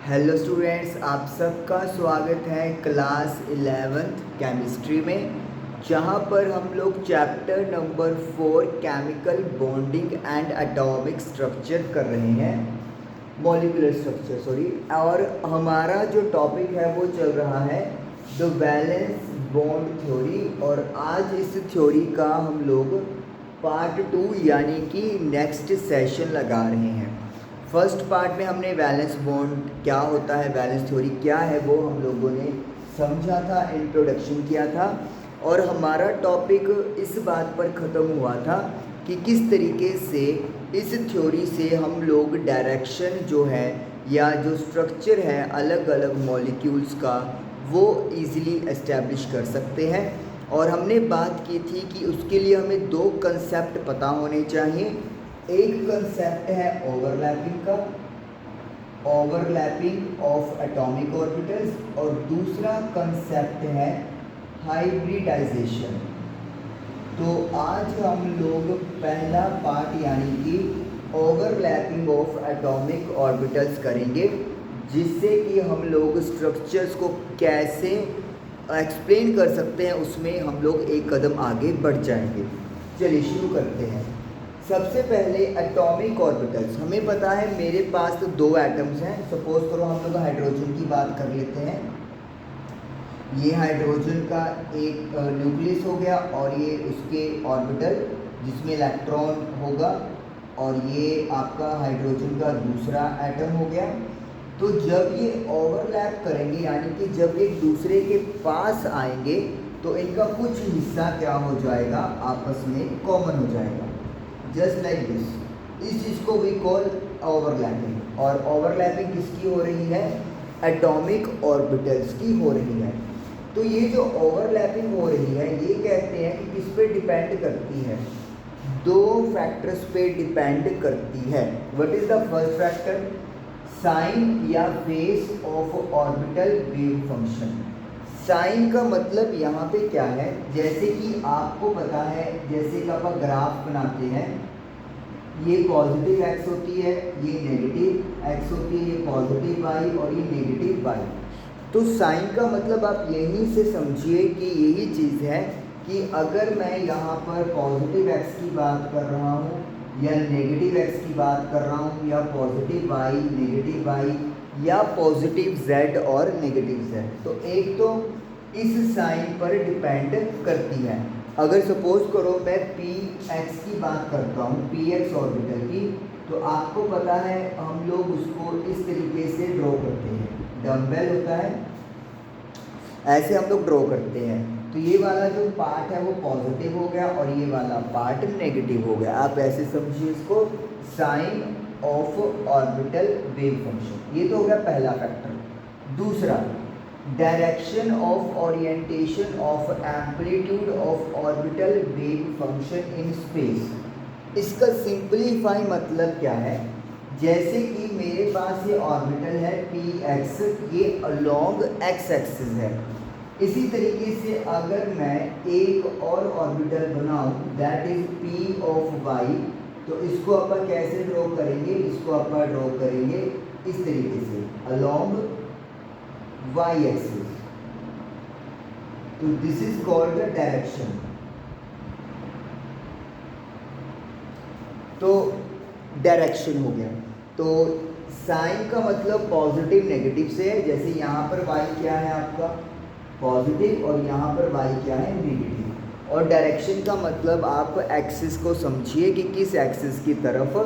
Hello students, आप सबका स्वागत है क्लास 11th केमिस्ट्री में, जहां पर हम लोग chapter number 4 chemical bonding and atomic structure कर रहे हैं, मॉलिक्यूलर स्ट्रक्चर सॉरी। और हमारा जो टॉपिक है वो चल रहा है द वैलेंस बॉन्ड थ्योरी। और आज इस थ्योरी का हम लोग पार्ट 2 यानी कि नेक्स्ट सेशन लगा रहे हैं। फर्स्ट पार्ट में हमने वैलेंस बॉन्ड क्या होता है, वैलेंस थ्योरी क्या है, वो हम लोगों ने समझा था, इंट्रोडक्शन किया था। और हमारा टॉपिक इस बात पर ख़त्म हुआ था कि किस तरीके से इस थ्योरी से हम लोग डायरेक्शन जो है या जो स्ट्रक्चर है अलग अलग मॉलिक्यूल्स का वो इजीली एस्टेब्लिश कर सकते हैं। और हमने बात की थी कि उसके लिए हमें दो कंसेप्ट पता होने चाहिए। एक कंसेप्ट है ओवरलैपिंग का, ओवरलैपिंग ऑफ एटॉमिक ऑर्बिटल्स, और दूसरा कंसेप्ट है हाइब्रिडाइजेशन। तो आज हम लोग पहला पार्ट यानी कि ओवरलैपिंग ऑफ एटॉमिक ऑर्बिटल्स करेंगे, जिससे कि हम लोग स्ट्रक्चर्स को कैसे एक्सप्लेन कर सकते हैं, उसमें हम लोग एक कदम आगे बढ़ जाएंगे। चलिए शुरू करते हैं। सबसे पहले एटॉमिक ऑर्बिटल्स, हमें पता है मेरे पास तो दो एटम्स हैं। सपोज करो हम लोग हाइड्रोजन की बात कर लेते हैं। ये हाइड्रोजन का एक न्यूक्लियस हो गया और ये उसके ऑर्बिटल जिसमें इलेक्ट्रॉन होगा, और ये आपका हाइड्रोजन का दूसरा एटम हो गया। तो जब ये ओवरलैप करेंगे यानी कि जब एक दूसरे के पास आएंगे तो इनका कुछ हिस्सा क्या हो जाएगा, आपस में कॉमन हो जाएगा, जस्ट लाइक दिस। इस चीज़ को वी कॉल ओवरलैपिंग। और ओवरलैपिंग किसकी हो रही है? एटॉमिक ऑर्बिटल्स की हो रही है। तो ये जो ओवरलैपिंग हो रही है ये कहते हैं कि किस पे डिपेंड करती है? दो फैक्टर्स पे डिपेंड करती है। What is the first factor? Sign या phase of orbital wave function. Sign का मतलब यहाँ पे क्या है, जैसे कि आपको पता है, जैसे कि आप ग्राफ बनाते हैं, ये पॉजिटिव एक्स होती है, ये नेगेटिव एक्स होती है, ये पॉजिटिव वाई और ये नेगेटिव वाई। तो साइन का मतलब आप यहीं से समझिए कि यही चीज़ है कि अगर मैं यहाँ पर पॉजिटिव एक्स की बात कर रहा हूँ या नेगेटिव एक्स की बात कर रहा हूँ, या पॉजिटिव वाई नेगेटिव वाई, या पॉजिटिव जेड और नेगेटिव जेड, तो एक तो इस साइन पर डिपेंड करती है। अगर सपोज करो मैं पी एक्स की बात करता हूँ, पी एक्स ऑर्बिटल की, तो आपको पता है हम लोग उसको इस तरीके से ड्रॉ करते हैं। डम्बेल होता है, ऐसे हम लोग ड्रॉ करते हैं। तो ये वाला जो पार्ट है वो पॉजिटिव हो गया और ये वाला पार्ट नेगेटिव हो गया। आप ऐसे समझिए इसको, sign of orbital wave function. ये तो हो गया पहला फैक्टर। दूसरा, direction of orientation of amplitude of orbital wave function in space. इसका सिंपलीफाई मतलब क्या है? जैसे कि मेरे पास ये ऑर्बिटल है पी एक्स, ये अलोंग एक्स एक्सिस है। इसी तरीके से अगर मैं एक और ऑर्बिटल बनाऊं that is P of Y, तो इसको अपन कैसे ड्रॉ करेंगे? इसको अपन ड्रॉ करेंगे इस तरीके से अलोंग वाई एक्सिस। तो this is called the direction. तो डायरेक्शन हो गया। तो साइन का मतलब पॉजिटिव नेगेटिव से है, जैसे यहाँ पर वाई क्या है आपका पॉजिटिव और यहाँ पर वाई क्या है नेगेटिव। और डायरेक्शन का मतलब आप एक्सिस को समझिए कि किस एक्सिस की तरफ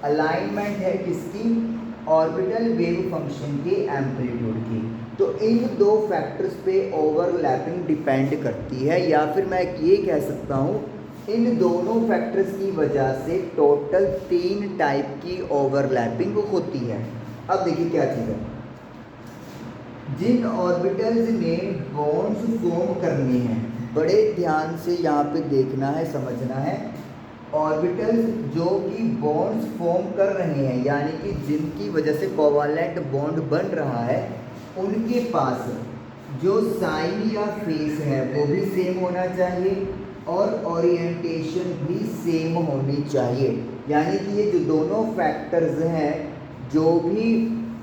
अलाइनमेंट है, किसकी? ऑर्बिटल वेव फंक्शन के एम्पलीट्यूड की। तो इन दो फैक्टर्स पे ओवरलैपिंग डिपेंड करती है, या फिर मैं ये कह सकता हूँ इन दोनों फैक्टर्स की वजह से टोटल 3 टाइप की ओवरलैपिंग होती है। अब देखिए क्या चीज़ है, जिन ऑर्बिटल्स ने बॉन्ड्स फॉर्म करने हैं, बड़े ध्यान से यहाँ पे देखना है, समझना है। ऑर्बिटल्स जो कि बॉन्ड्स फॉर्म कर रहे हैं यानी कि जिनकी वजह से कोवैलेंट बॉन्ड बन रहा है, उनके पास जो साइन या फेस है वो भी सेम होना चाहिए और ओरिएंटेशन भी सेम होनी चाहिए। यानी कि ये जो दोनों फैक्टर्स हैं, जो भी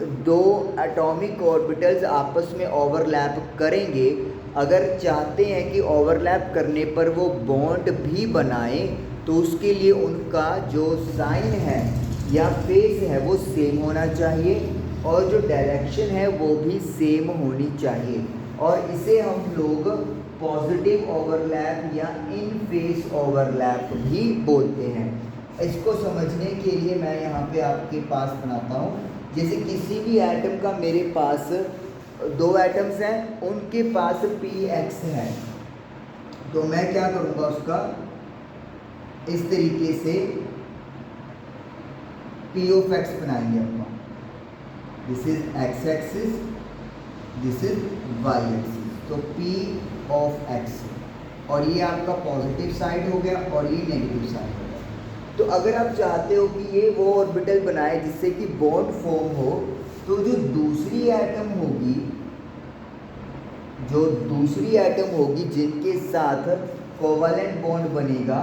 दो एटॉमिक ऑर्बिटल्स आपस में ओवरलैप करेंगे, अगर चाहते हैं कि ओवरलैप करने पर वो बॉन्ड भी बनाए तो उसके लिए उनका जो साइन है या फेस है वो सेम होना चाहिए और जो डायरेक्शन है वो भी सेम होनी चाहिए, और इसे हम लोग पॉजिटिव ओवरलैप या इन फेस ओवरलैप भी बोलते हैं। इसको समझने के लिए मैं यहाँ पे आपके पास बनाता हूँ, जैसे किसी भी एटम का मेरे पास दो एटम्स हैं, उनके पास पी एक्स है, तो मैं क्या करूँगा उसका इस तरीके से पी ऑफ एक्स बनाएंगे अपना। This is X axis, this is Y axis, तो पी ऑफ एक्स, और ये आपका पॉजिटिव साइड हो गया और ये नेगेटिव साइड हो गया। तो अगर आप चाहते हो कि ये वो ऑर्बिटल बनाए जिससे कि बॉन्ड फॉर्म हो, तो जो दूसरी एटम होगी जिनके साथ कोवैलेंट बॉन्ड बनेगा,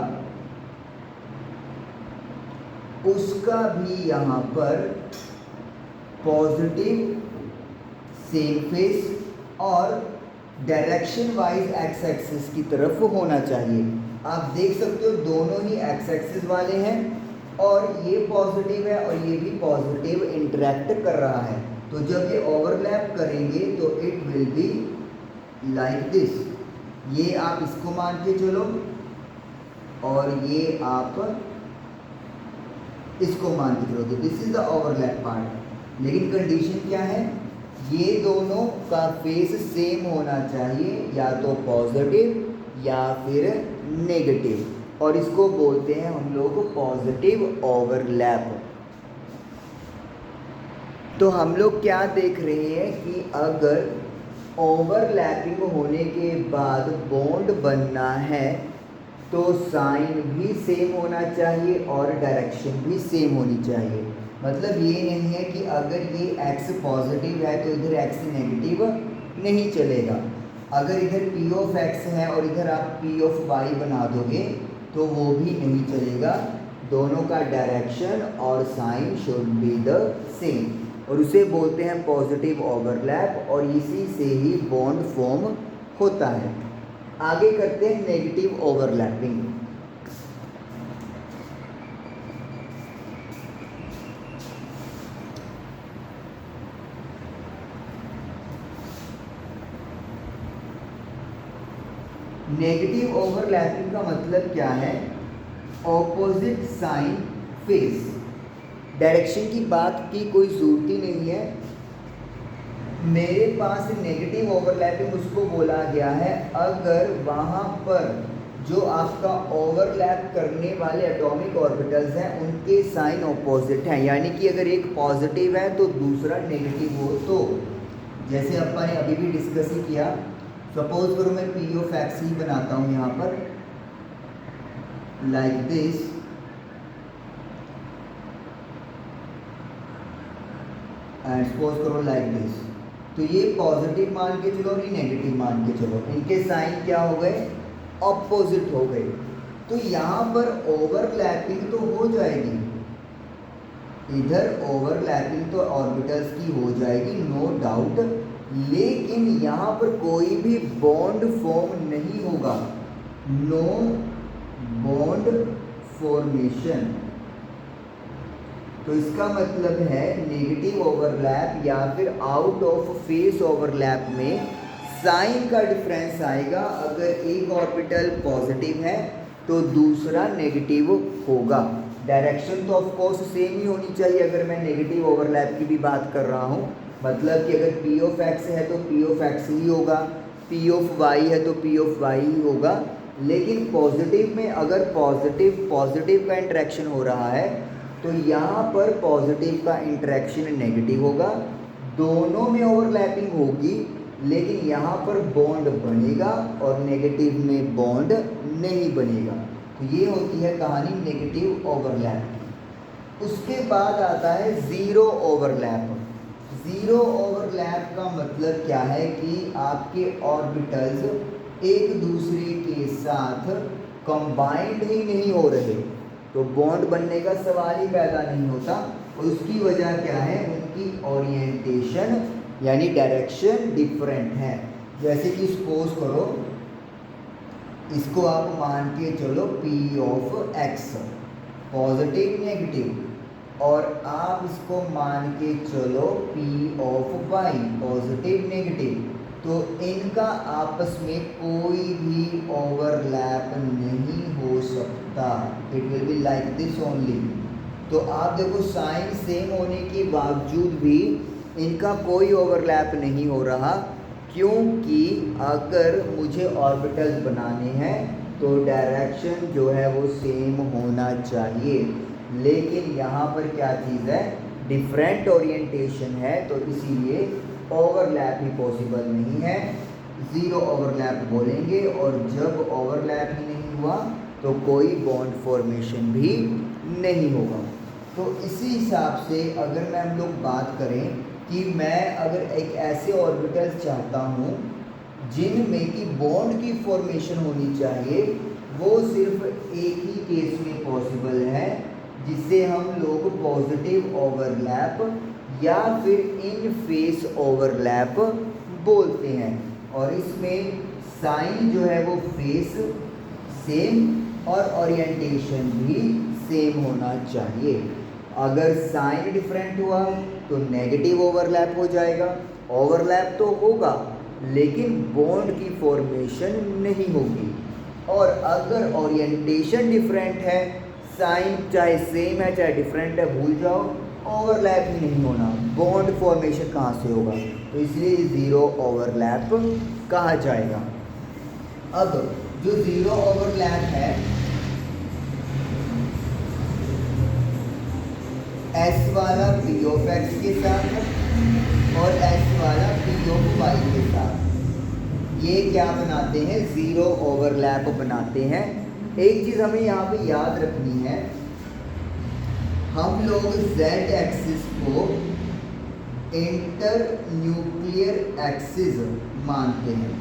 उसका भी यहाँ पर पॉजिटिव सेम फेस और डायरेक्शन वाइज एक्स एक्सिस की तरफ होना चाहिए। आप देख सकते हो दोनों ही एक्स एक्सिस वाले हैं और ये पॉजिटिव है और ये भी पॉजिटिव इंटरेक्ट कर रहा है, तो जब ये ओवरलैप करेंगे तो it will be like this. ये आप इसको मान के चलो और ये आप इसको मान के चलो, तो this is the overlap part. लेकिन कंडीशन क्या है, ये दोनों का फेस सेम होना चाहिए, या तो पॉजिटिव या फिर नेगेटिव, और इसको बोलते हैं हम लोग पॉजिटिव ओवरलैप। तो हम लोग क्या देख रहे हैं कि अगर ओवरलैपिंग होने के बाद बॉन्ड बनना है तो साइन भी सेम होना चाहिए और डायरेक्शन भी सेम होनी चाहिए। मतलब ये नहीं है कि अगर ये x पॉजिटिव है तो इधर x नेगेटिव नहीं चलेगा। अगर इधर p ऑफ x है और इधर आप p ऑफ y बना दोगे तो वो भी नहीं चलेगा। दोनों का डायरेक्शन और sign should be the same, और उसे बोलते हैं पॉजिटिव ओवरलैप, और इसी से ही बॉन्ड फॉर्म होता है। आगे करते हैं नेगेटिव ओवरलैपिंग। नेगेटिव ओवरलैपिंग का मतलब क्या है, ऑपोजिट साइन फेस। डायरेक्शन की बात की कोई ज़रूरत ही नहीं है, मेरे पास नेगेटिव ओवरलैपिंग उसको बोला गया है अगर वहाँ पर जो आपका ओवरलैप करने वाले एटॉमिक ऑर्बिटल्स हैं उनके साइन ऑपोजिट हैं, यानी कि अगर एक पॉजिटिव है तो दूसरा नेगेटिव हो। तो जैसे अपन ने अभी भी डिस्कस ही किया, सपोज करो मैं पी ऑफ एक्स ही बनाता हूँ यहाँ पर लाइक दिस, एंड सपोज करो लाइक दिस, तो ये पॉजिटिव मान के चलो और ये नेगेटिव मान के चलो, इनके साइन क्या हो गए, ऑपोजिट हो गए। तो यहाँ पर ओवरलैपिंग तो हो जाएगी, इधर ओवरलैपिंग तो ऑर्बिटल्स की हो जाएगी नो डाउट, लेकिन यहाँ पर कोई भी बॉन्ड फॉर्म नहीं होगा, नो बॉन्ड फॉर्मेशन। तो इसका मतलब है नेगेटिव ओवरलैप या फिर आउट ऑफ फेस ओवरलैप में साइन का डिफरेंस आएगा। अगर एक ऑर्बिटल पॉजिटिव है तो दूसरा नेगेटिव होगा। डायरेक्शन तो ऑफ कोर्स सेम ही होनी चाहिए अगर मैं नेगेटिव ओवरलैप की भी बात कर रहा हूँ, मतलब कि अगर P ऑफ x है तो P ऑफ x ही होगा, P ऑफ y है तो P ऑफ y ही होगा। लेकिन पॉजिटिव में अगर पॉजिटिव का इंटरेक्शन हो रहा है तो यहाँ पर पॉजिटिव का इंटरेक्शन नेगेटिव होगा, दोनों में ओवरलैपिंग होगी, लेकिन यहाँ पर बॉन्ड बनेगा और नेगेटिव में बॉन्ड नहीं बनेगा। तो ये होती है कहानी नेगेटिव ओवरलैप। उसके बाद आता है ज़ीरो ओवरलैप। ज़ीरो ओवरलैप का मतलब क्या है कि आपके ऑर्बिटल्स एक दूसरे के साथ कंबाइंड ही नहीं हो रहे, तो बॉन्ड बनने का सवाल ही पैदा नहीं होता। और उसकी वजह क्या है, की ओरिएंटेशन यानी डायरेक्शन डिफरेंट है। जैसे कि सपोज करो इसको आप मान के चलो P of x positive negative, और आप इसको मान के चलो P of y positive negative, तो इनका आपस में कोई भी ओवरलैप नहीं हो सकता। It will be like this only. तो आप देखो साइन सेम होने के बावजूद भी इनका कोई ओवरलैप नहीं हो रहा, क्योंकि अगर मुझे ऑर्बिटल्स बनाने हैं तो डायरेक्शन जो है वो सेम होना चाहिए। लेकिन यहाँ पर क्या चीज़ है, डिफरेंट ओरिएंटेशन है, तो इसीलिए ओवरलैप ही पॉसिबल नहीं है। ज़ीरो ओवरलैप बोलेंगे, और जब ओवरलैप ही नहीं हुआ तो कोई बॉन्ड फॉर्मेशन भी नहीं होगा। तो इसी हिसाब से अगर मैं हम लोग बात करें कि मैं अगर एक ऐसे ऑर्बिटल्स चाहता हूँ जिनमें कि बॉन्ड की फॉर्मेशन होनी चाहिए, वो सिर्फ एक ही केस में पॉसिबल है, जिसे हम लोग पॉजिटिव ओवरलैप या फिर इन फेस ओवरलैप बोलते हैं। और इसमें साइन जो है वो फेस सेम और ओरिएंटेशन भी सेम होना चाहिए। अगर साइन डिफरेंट हुआ तो नेगेटिव ओवरलैप हो जाएगा। ओवरलैप तो होगा लेकिन बॉन्ड की फॉर्मेशन नहीं होगी। और अगर ओरिएंटेशन डिफरेंट है, साइन चाहे सेम है चाहे डिफरेंट है, भूल जाओ, ओवरलैप ही नहीं होना, बॉन्ड फॉर्मेशन कहाँ से होगा, तो इसलिए ज़ीरो ओवरलैप कहा जाएगा। अब जो ज़ीरो ओवरलैप है S वाला P ऑफ x के साथ और S वाला P ऑफ y के साथ, ये क्या बनाते हैं, ज़ीरो ओवरलैप बनाते हैं। एक चीज़ हमें यहाँ पे याद रखनी है, हम लोग z एक्सिस को इंटर न्यूक्लियर एक्सिस मानते हैं,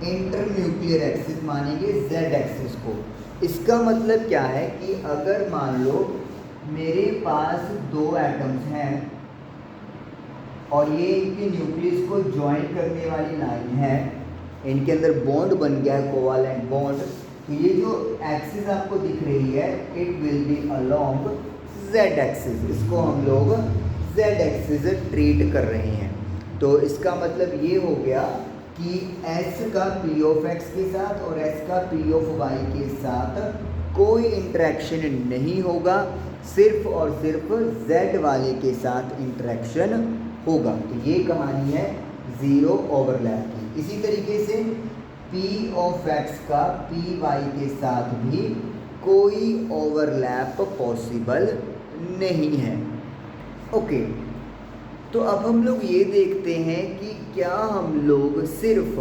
इंटर न्यूक्लियर एक्सिस मानेंगे z एक्सिस को। इसका मतलब क्या है कि अगर मान लो मेरे पास दो एटम्स हैं और ये इनके न्यूक्लियस को ज्वाइन करने वाली लाइन है, इनके अंदर बॉन्ड बन गया है, कोवालेंट बॉन्ड, तो ये जो एक्सिस आपको दिख रही है it will be along z axis, इसको हम लोग z एक्सिस ट्रीट कर रहे हैं। तो इसका मतलब ये हो गया कि s का P ऑफ x के साथ और s का P ऑफ y के साथ कोई इंटरेक्शन नहीं होगा, सिर्फ और सिर्फ z वाले के साथ इंटरेक्शन होगा। तो ये कहानी है ज़ीरो ओवरलैप की। इसी तरीके से P ऑफ x का Py के साथ भी कोई ओवरलैप पॉसिबल नहीं है। ओके, तो अब हम लोग ये देखते हैं कि क्या हम लोग सिर्फ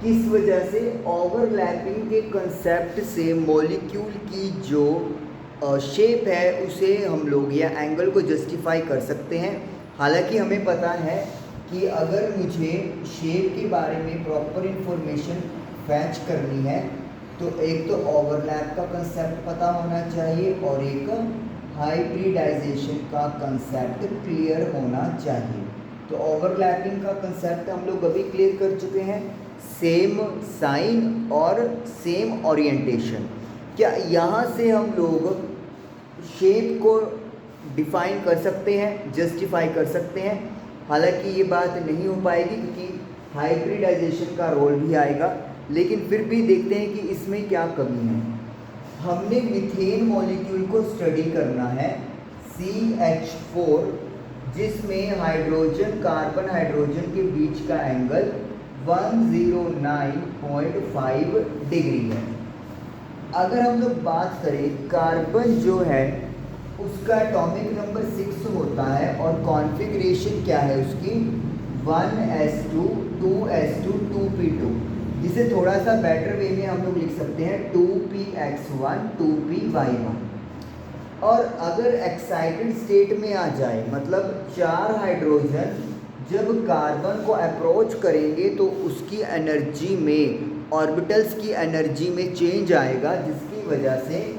किस वजह से ओवरलैपिंग के कंसेप्ट से मॉलिक्यूल की जो शेप है उसे हम लोग या एंगल को जस्टिफाई कर सकते हैं। हालांकि हमें पता है कि अगर मुझे शेप के बारे में प्रॉपर इंफॉर्मेशन फैच करनी है तो एक तो ओवरलैप का कंसेप्ट पता होना चाहिए और एक हाइब्रिडाइजेशन का कंसेप्ट क्लियर होना चाहिए। तो ओवरलैपिंग का कंसेप्ट हम लोग अभी क्लियर कर चुके हैं, सेम साइन और सेम ओरिएंटेशन। क्या यहाँ से हम लोग शेप को डिफाइन कर सकते हैं, जस्टिफाई कर सकते हैं? हालांकि ये बात नहीं हो पाएगी क्योंकि हाइब्रिडाइजेशन का रोल भी आएगा, लेकिन फिर भी देखते हैं कि इसमें क्या कमी है। हमने मीथेन मॉलिक्यूल को स्टडी करना है CH4, जिसमें हाइड्रोजन कार्बन हाइड्रोजन के बीच का एंगल 109.5 डिग्री है। अगर हम लोग बात करें कार्बन जो है उसका एटॉमिक नंबर 6 होता है और कॉन्फ़िगरेशन क्या है उसकी 1s2 2s2 2p2, जिसे थोड़ा सा बेटर वे में हम लोग लिख सकते हैं 2px1 2py1। और अगर एक्साइटेड स्टेट में आ जाए, मतलब 4 हाइड्रोजन जब कार्बन को अप्रोच करेंगे तो उसकी एनर्जी में, ऑर्बिटल्स की एनर्जी में चेंज आएगा, जिसकी वजह से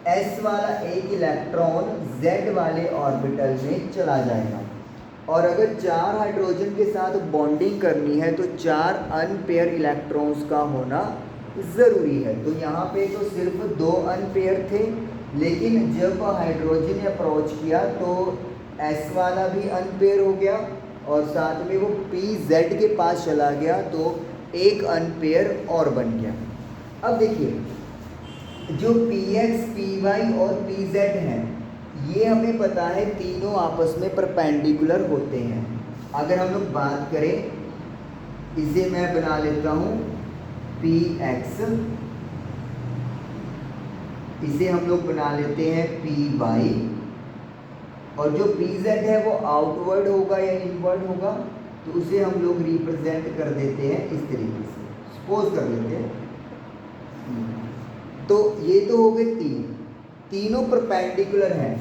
S वाला एक इलेक्ट्रॉन Z वाले ऑर्बिटल में चला जाएगा। और अगर 4 हाइड्रोजन के साथ बॉन्डिंग करनी है तो 4 अनपेयर इलेक्ट्रॉन्स का होना ज़रूरी है। तो यहाँ पे तो सिर्फ 2 अनपेयर थे, लेकिन जब हाइड्रोजन ने अप्रोच किया तो S वाला भी अनपेयर हो गया और साथ में वो PZ के पास चला गया, तो एक अनपेयर और बन गया। अब देखिए जो PX, PY और PZ हैं, ये हमें पता है तीनों आपस में परपेंडिकुलर होते हैं। अगर हम लोग बात करें, इसे मैं बना लेता हूँ PX, इसे हम लोग बना लेते हैं PY, और जो PZ है वो आउटवर्ड होगा या इनवर्ड होगा, तो उसे हम लोग रिप्रेजेंट कर देते हैं इस तरीके से, सपोज कर लेते हैं। तो ये तो हो गए तीनों परपेंडिकुलर हैं।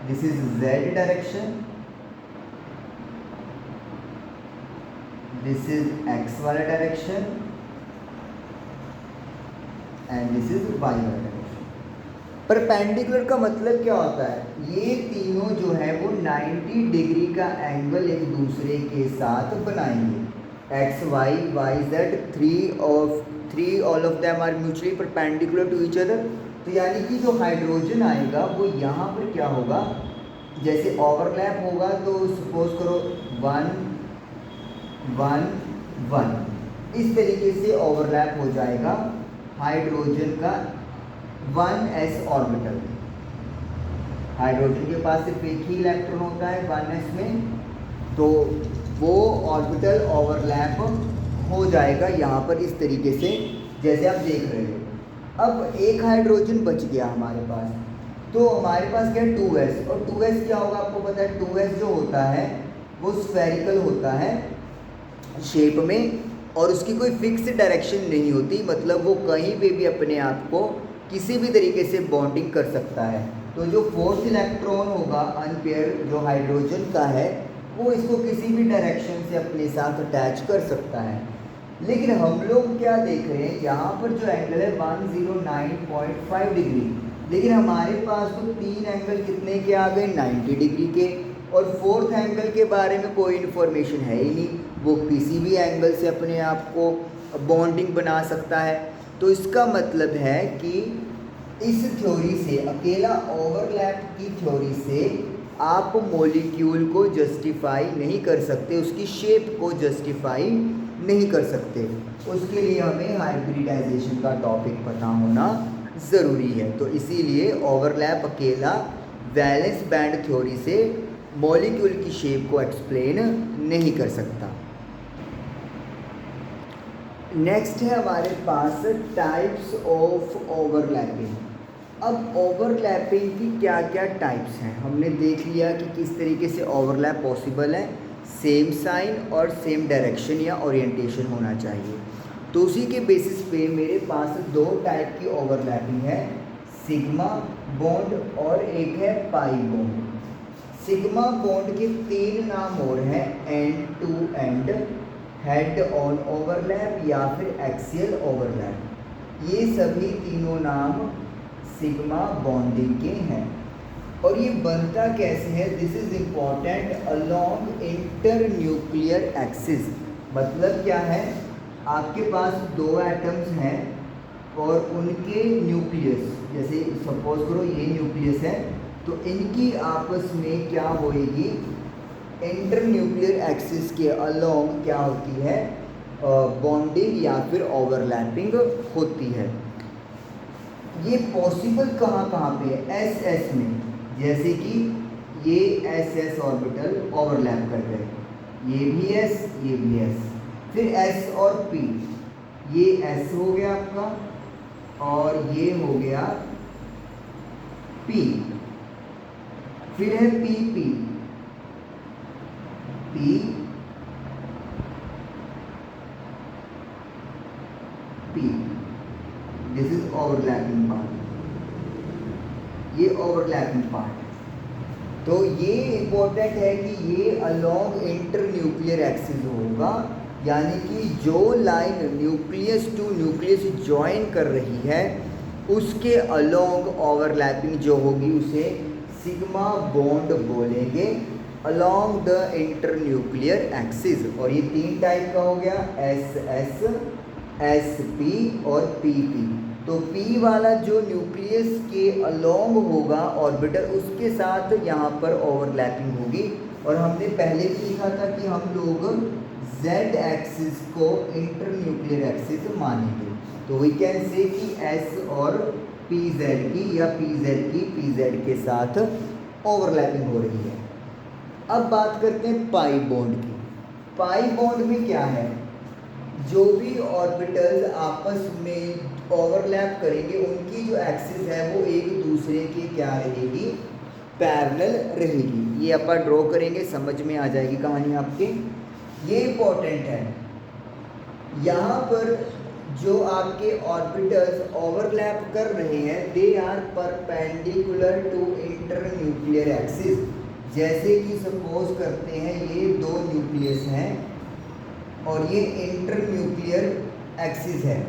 This is Z direction, this is X वाला direction and this is Y वाला डायरेक्शन। परपेंडिकुलर का मतलब क्या होता है? ये तीनों जो है वो 90 डिग्री का एंगल एक दूसरे के साथ बनाएंगे। X, Y, Z, three all of them are mutually perpendicular to each other। तो यानी कि जो हाइड्रोजन आएगा वो यहाँ पर क्या होगा, जैसे ओवरलैप होगा तो सपोज करो 1 1 1, इस तरीके से ओवरलैप हो जाएगा हाइड्रोजन का 1s ऑर्बिटल। हाइड्रोजन के पास सिर्फ एक ही इलेक्ट्रॉन होता है 1s में, तो वो ऑर्बिटल ओवरलैप हो जाएगा यहाँ पर इस तरीके से जैसे आप देख रहे हो। अब एक हाइड्रोजन बच गया हमारे पास, तो हमारे पास क्या है 2s, और 2s क्या होगा आपको पता है, 2s जो होता है वो स्फेरिकल होता है शेप में, और उसकी कोई फिक्स डायरेक्शन नहीं होती, मतलब वो कहीं पे भी अपने आप को किसी भी तरीके से बॉन्डिंग कर सकता है। तो जो फोर्थ इलेक्ट्रॉन होगा अनपेयर जो हाइड्रोजन का है, वो इसको किसी भी डायरेक्शन से अपने साथ अटैच कर सकता है। लेकिन हम लोग क्या देख रहे हैं, यहाँ पर जो एंगल है 109.5 डिग्री, लेकिन हमारे पास तो 3 एंगल कितने के आ गए 90 डिग्री के, और फोर्थ एंगल के बारे में कोई इन्फॉर्मेशन है ही नहीं, वो किसी भी एंगल से अपने आप को बॉन्डिंग बना सकता है। तो इसका मतलब है कि इस थ्योरी से, अकेला ओवरलैप की थ्योरी से आप मॉलिक्यूल को जस्टिफाई नहीं कर सकते, उसकी शेप को जस्टिफाई नहीं कर सकते। उसके लिए हमें हाइब्रिडाइजेशन का टॉपिक पता होना ज़रूरी है। तो इसीलिए ओवरलैप अकेला वैलेंस बैंड थ्योरी से मॉलिक्यूल की शेप को एक्सप्लेन नहीं कर सकता। नेक्स्ट है हमारे पास टाइप्स ऑफ ओवरलैपिंग। अब ओवरलैपिंग की क्या क्या टाइप्स हैं हमने देख लिया कि किस तरीके से ओवरलैप पॉसिबल है, सेम साइन और सेम डायरेक्शन या ओरिएंटेशन होना चाहिए। तो उसी के बेसिस पे मेरे पास 2 टाइप की ओवरलैपिंग है, सिग्मा बॉन्ड और एक है पाई बॉन्ड। सिग्मा बॉन्ड के 3 नाम और हैं, end to end, head on overlap या फिर एक्सियल ओवरलैप। ये सभी तीनों नाम सिग्मा बॉन्डिंग के हैं। और ये बनता कैसे है, this is important, along inter nuclear axis. मतलब क्या है, आपके पास 2 एटम्स हैं और उनके न्यूक्लियस, जैसे सपोज करो ये न्यूक्लियस है, तो इनकी आपस में क्या होएगी, इंटर न्यूक्लियर एक्सिस के अलोंग क्या होती है, बॉन्डिंग या फिर ओवरलैपिंग होती है। ये पॉसिबल कहाँ कहाँ पे है, एस एस में, जैसे कि ये एस एस ऑर्बिटल ओवरलैप कर गए, ये भी एस ये भी एस, फिर एस और पी, ये एस हो गया आपका और ये हो गया पी, फिर है P P P P, this is overlapping part, ये ओवरलैपिंग पार्ट। तो ये इंपॉर्टेंट है कि ये अलोंग इंटर न्यूक्लियर एक्सिस होगा, यानी कि जो line nucleus to nucleus join कर रही है उसके अलोंग ओवरलैपिंग जो होगी उसे सिग्मा बॉन्ड बोलेंगे अलोंग द इंटरन्यूक्लियर एक्सिस। और ये 3 टाइप का हो गया, एस एस, एस पी और पी पी। तो पी वाला जो न्यूक्लियस के अलोंग होगा ऑर्बिटल, उसके साथ यहाँ पर ओवरलैपिंग होगी। और हमने पहले भी लिखा था कि हम लोग z एक्सिस को इंटरन्यूक्लियर एक्सिस मानेंगे। तो वी कैन से कि एस और पी जेड की या पी जेड की पी जेड के साथ ओवरलैपिंग हो रही है। अब बात करते हैं पाई बॉन्ड की। पाई बॉन्ड में क्या है, जो भी ऑर्बिटल्स आपस में ओवरलैप करेंगे उनकी जो एक्सिस है वो एक दूसरे के क्या रहेगी, पैरेलल रहेगी। ये अपन ड्रॉ करेंगे, समझ में आ जाएगी कहानी आपके। ये इंपॉर्टेंट है, यहाँ पर जो आपके ऑर्बिटल्स ओवरलैप कर रहे हैं they are perpendicular to internuclear axis. जैसे कि सपोज करते हैं ये 2 न्यूक्लियस हैं और ये इंटरन्यूक्लियर एक्सिस है,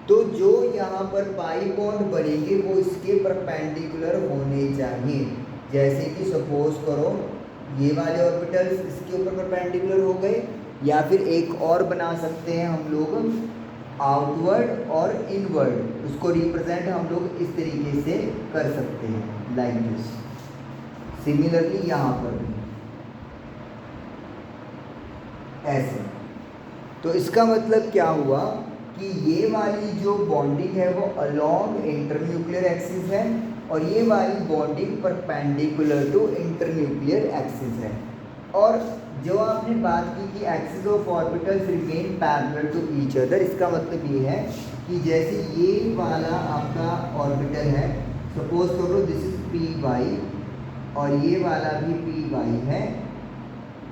तो जो यहाँ पर पाई बॉन्ड बनेंगे वो इसके परपेंडिकुलर होने चाहिए। जैसे कि सपोज करो ये वाले ऑर्बिटल्स इसके ऊपर परपेंडिकुलर हो गए, या फिर एक और बना सकते हैं हम लोग आउटवर्ड और इनवर्ड, उसको रिप्रेजेंट हम लोग इस तरीके से कर सकते हैं, लाइक दिस। सिमिलरली यहाँ पर भी ऐसे। तो इसका मतलब क्या हुआ कि ये वाली जो बॉन्डिंग है वो अलोंग इंटरन्यूक्लियर एक्सिस है और ये वाली bonding perpendicular to internuclear axis है। और जो आपने बात की कि axis of orbitals remain parallel to each other, इसका मतलब ये है कि जैसे ये वाला आपका ऑर्बिटल है, सपोज करो दिस इज पी वाई और ये वाला भी पी वाई है,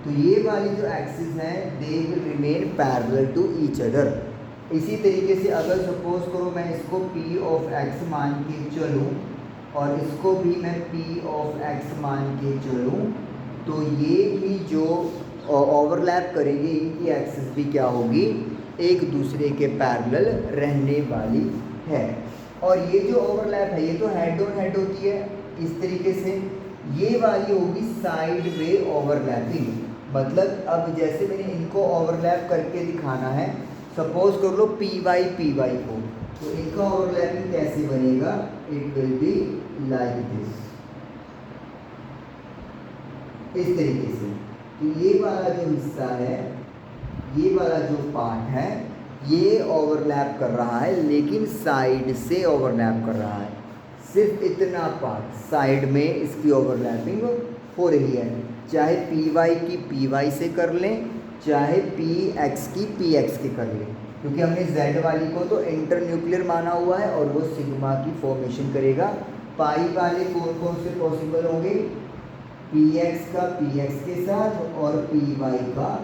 तो ये वाली जो एक्सिस है they will remain parallel to each other. इसी तरीके से अगर सपोज करो मैं इसको P ऑफ x मान के चलूँ और इसको भी मैं P ऑफ x मान के चलूँ, तो ये भी जो ओवरलैप करेंगे इनकी एक्सिस भी क्या होगी, एक दूसरे के पैरेलल रहने वाली है। और ये जो ओवरलैप है ये तो हेड ऑन हेड होती है इस तरीके से, ये वाली होगी साइड वे ओवरलैपिंग। मतलब अब जैसे मैंने इनको ओवरलैप करके दिखाना है, सपोज कर लो पी वाई को, तो इनका ओवरलैपिंग कैसे बनेगा, it will be like this, इस तरीके से। तो ये वाला जो हिस्सा है, ये वाला जो पार्ट है ये ओवरलैप कर रहा है, लेकिन साइड से ओवरलैप कर रहा है। सिर्फ इतना पार्ट साइड में इसकी ओवरलैपिंग हो रही है, चाहे पी वाई की पी वाई से कर लें, चाहे पी एक्स की पी एक्स के कर लें, क्योंकि हमने जेड वाली को तो इंटरन्यूक्लियर माना हुआ है और वो सिग्मा की फॉर्मेशन करेगा। पाई वाले कौन कौन से पॉसिबल होंगे, पी एक्स का पी एक्स के साथ और पी वाई का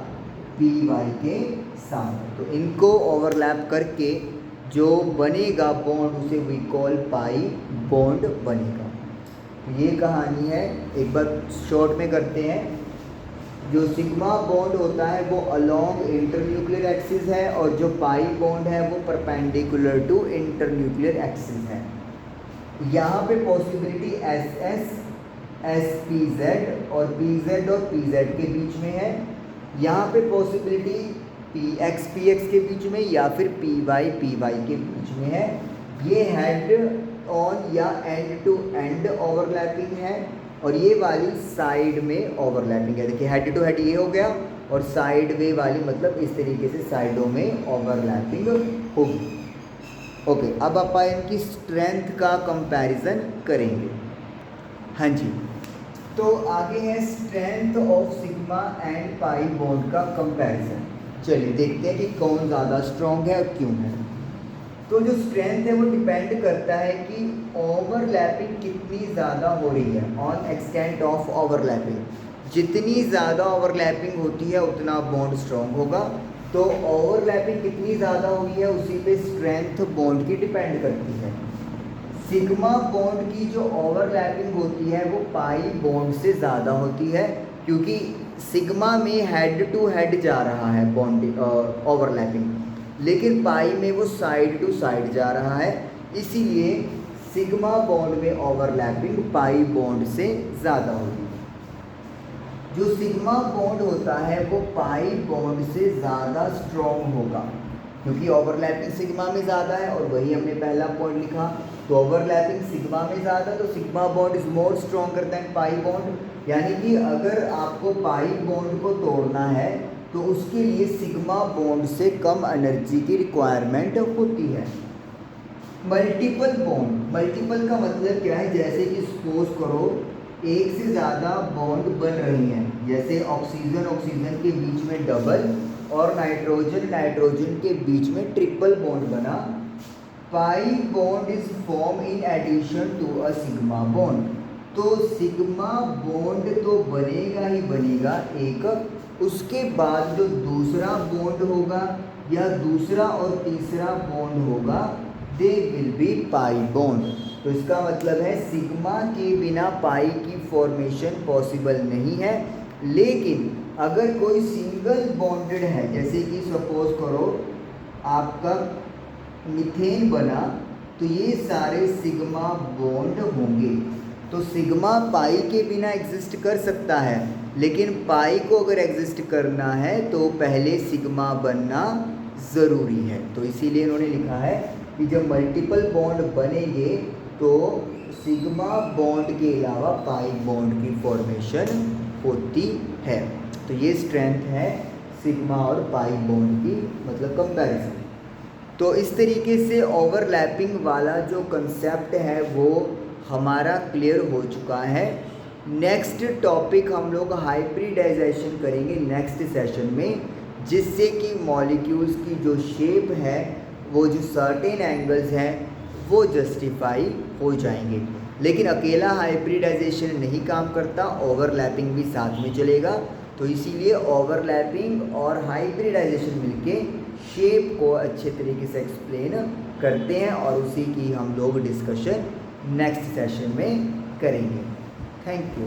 पी वाई के साथ। तो इनको ओवरलैप करके जो बनेगा बॉन्ड उसे वी कॉल पाई बॉन्ड बनेगा। तो ये कहानी है, एक बार शॉर्ट में करते हैं। जो सिग्मा बॉन्ड होता है वो अलोंग इंटरन्यूक्लियर एक्सिस है और जो पाई बॉन्ड है वो परपेंडिकुलर टू इंटरन्यूक्लियर एक्सिस है। यहाँ पे possibility S S, S P Z और पी जेड और पी जेड के बीच में है। यहाँ पे पॉसिबिलिटी पी एक्स के बीच में या फिर पी वाई के बीच में है। ये हेड ऑन या एंड टू एंड ओवरलैपिंग है और ये वाली साइड में ओवरलैपिंग है। देखिए हेड टू हेड ये हो गया और साइड वे वाली मतलब इस तरीके से साइडों में ओवरलैपिंग होगी। ओके, अब आप इनकी स्ट्रेंथ का कंपैरिजन करेंगे। हाँ जी, तो आगे है strength of sigma and pi bond का कंपैरिजन। चलिए देखते हैं कि कौन ज़्यादा स्ट्रॉन्ग है और क्यों है। तो जो स्ट्रेंथ है वो डिपेंड करता है कि ओवरलैपिंग कितनी ज़्यादा हो रही है, ऑन एक्सटेंट ऑफ ओवरलैपिंग। जितनी ज़्यादा ओवरलैपिंग होती है उतना बॉन्ड स्ट्रॉन्ग होगा। तो ओवरलैपिंग कितनी ज़्यादा हुई है उसी पे स्ट्रेंथ बॉन्ड की डिपेंड करती है। सिग्मा बॉन्ड की जो ओवरलैपिंग होती है वो पाई बॉन्ड से ज़्यादा होती है, क्योंकि सिग्मा में हेड टू हेड जा रहा है बॉन्ड ओवरलैपिंग, लेकिन पाई में वो साइड टू साइड जा रहा है। इसीलिए सिग्मा बॉन्ड में ओवरलैपिंग पाई बॉन्ड से ज़्यादा होगी। जो सिग्मा बॉन्ड होता है वो पाई बॉन्ड से ज़्यादा स्ट्रॉन्ग होगा, क्योंकि ओवरलैपिंग सिग्मा में ज़्यादा है, और वही हमने पहला पॉइंट लिखा। तो ओवरलैपिंग सिग्मा में ज़्यादा, तो sigma bond is more stronger than pi bond. यानी कि अगर आपको पाई बॉन्ड को तोड़ना है तो उसके लिए सिग्मा बॉन्ड से कम एनर्जी की रिक्वायरमेंट होती है। मल्टीपल बॉन्ड, मल्टीपल का मतलब क्या है, जैसे कि सपोज करो एक से ज़्यादा बॉन्ड बन रही हैं, जैसे ऑक्सीजन ऑक्सीजन के बीच में डबल और नाइट्रोजन नाइट्रोजन के बीच में ट्रिपल बॉन्ड बना। Pi bond is form in addition to a sigma bond. तो सिग्मा बॉन्ड तो बनेगा ही बनेगा एक, उसके बाद जो दूसरा बॉन्ड होगा या दूसरा और तीसरा बॉन्ड होगा, they will be pi bond. तो इसका मतलब है सिग्मा के बिना पाई की फॉर्मेशन पॉसिबल नहीं है। लेकिन अगर कोई सिंगल बॉन्डेड है, जैसे कि सपोज करो आपका मीथेन बना, तो ये सारे सिग्मा बॉन्ड होंगे। तो सिग्मा पाई के बिना एग्जिस्ट कर सकता है, लेकिन पाई को अगर एग्जिस्ट करना है तो पहले सिग्मा बनना ज़रूरी है। तो इसीलिए इन्होंने लिखा है कि जब मल्टीपल बॉन्ड बनेंगे तो सिग्मा बॉन्ड के अलावा पाई बॉन्ड की फॉर्मेशन होती है। तो ये स्ट्रेंथ है सिग्मा और पाई बॉन्ड की, मतलब कंपैरिजन। तो इस तरीके से ओवरलैपिंग वाला जो कंसेप्ट है वो हमारा क्लियर हो चुका है। नेक्स्ट टॉपिक हम लोग हाइब्रिडाइजेशन करेंगे नेक्स्ट सेशन में, जिससे कि मॉलिक्यूल्स की जो शेप है, वो जो सर्टेन एंगल्स हैं, वो जस्टिफाई हो जाएंगे। लेकिन अकेला हाइब्रिडाइजेशन नहीं काम करता, ओवरलैपिंग भी साथ में चलेगा। तो इसीलिए ओवरलैपिंग और हाइब्रिडाइजेशन मिलके शेप को अच्छे तरीके से एक्सप्लेन करते हैं, और उसी की हम लोग डिस्कशन नेक्स्ट सेशन में करेंगे। Thank you.